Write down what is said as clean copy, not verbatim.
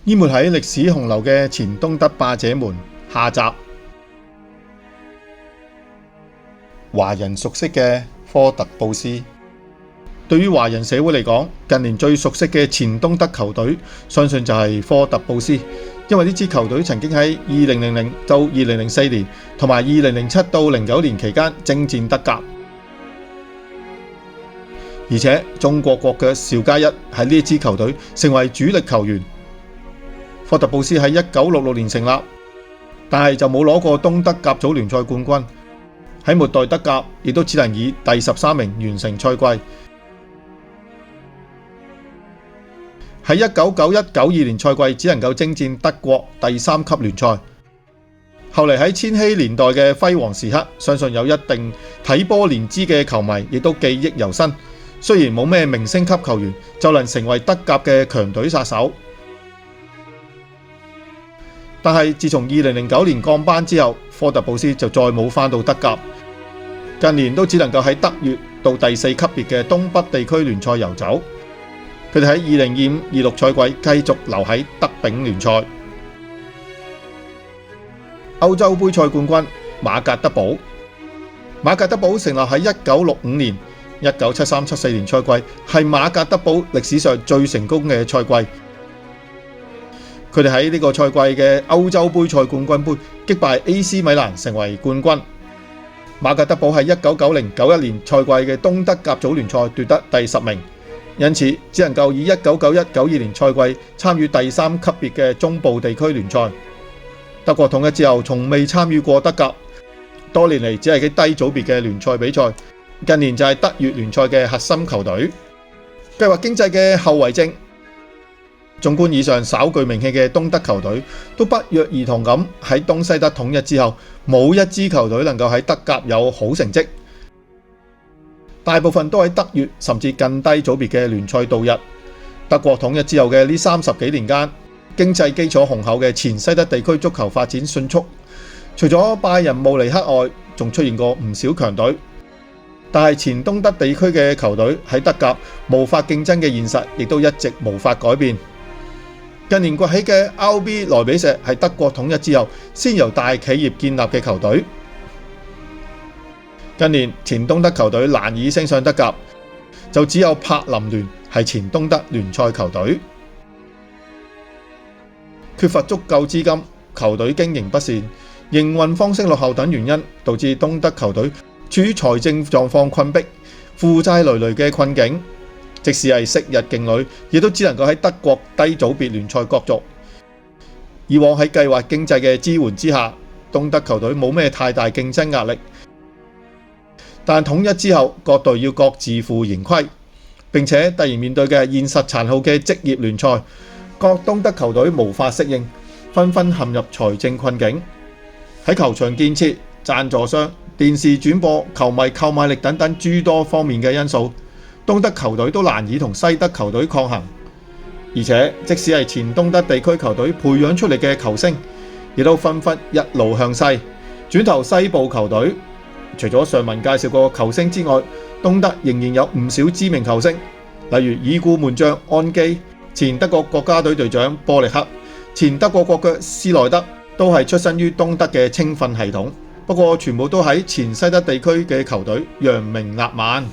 淹沒喺歷史洪流嘅前東德霸者們下集。華人熟悉嘅科特布斯，對於華人社會嚟講，近年最熟悉嘅前東德球隊，相信就係科特布斯，因為呢支球隊曾經喺2000到2004年同埋2007到09年期間征戰德甲，而且中國國腳邵佳一喺呢支球隊成為主力球員。科特布斯喺1966年成立，但係就冇攞過東德甲組聯賽冠軍。喺末代德甲亦都只能以第13名完成賽季。喺1991-92年賽季只能夠征戰德國第3級聯賽。後嚟喺千禧年代嘅輝煌時刻，相信有一定睇波連枝嘅球迷亦都記憶猶新。雖然冇咩明星級球員，就能成為德甲嘅強隊殺手。但係自從2009年降班之後，科特布斯就再冇返到德甲，近年都只能夠喺德乙到第4級別嘅東北地區聯賽遊走。佢哋喺2025-26賽季繼續留喺德丙聯賽。歐洲杯賽冠軍馬格德堡，馬格德堡成立喺1965年，1973-74年賽季係馬格德堡歷史上最成功嘅賽季。佢哋喺呢個賽季嘅歐洲杯賽冠軍杯擊敗 AC 米蘭成為冠軍。馬格德堡喺1990-91年賽季嘅東德甲組聯賽奪得第10名，因此只能夠以1991-92年賽季參與第3級別嘅中部地區聯賽。德國統一之後從未參與過德甲，多年嚟只係喺低組別嘅聯賽比賽。近年就係德乙聯賽嘅核心球隊。計劃經濟嘅後遺症。縱觀以上稍具名氣嘅東德球隊，都不約而同咁喺東西德統一之後，冇一支球隊能夠喺德甲有好成績。大部分都喺德乙甚至更低組別嘅聯賽度日。德國統一之後嘅呢30幾年間，經濟基礎雄厚嘅前西德地區足球發展迅速。除咗拜仁慕尼黑外，仲出現過唔少強隊。但係前東德地區嘅球隊喺德甲無法競爭嘅現實，亦都一直無法改變。近年崛起嘅 RB 萊比錫係德國統一之後先由大企業建立嘅球隊。近年前東德球隊難以升上德甲，就只有柏林聯係前東德聯賽球隊。缺乏足夠資金、球隊經營不善、營運方式落後等原因，導致東德球隊處於財政狀況困迫、負債累累嘅困境。即使係昔日勁旅，亦都只能夠喺德國低組別聯賽角逐。以往喺計劃經濟嘅支援之下，東德球隊冇咩太大競爭壓力。但統一之後，各隊要各自負盈虧，並且突然面對嘅現實殘酷嘅職業聯賽，各東德球隊無法適應，紛紛陷入財政困境。喺球場建設、贊助商、電視轉播、球迷購買力等等諸多方面嘅因素，東德球隊都難以同西德球隊抗衡。而且即使係前東德地區球隊培養出嚟嘅球星，亦都紛紛一路向西，轉投西部球隊。除咗上文介紹過球星之外，東德仍然有唔少知名球星，例如已故門將安基、前德國國家隊隊長波力克、前德國國腳施萊德，都係出身於東德嘅青訓系統。不過全部都喺前西德地區嘅球隊揚名立萬。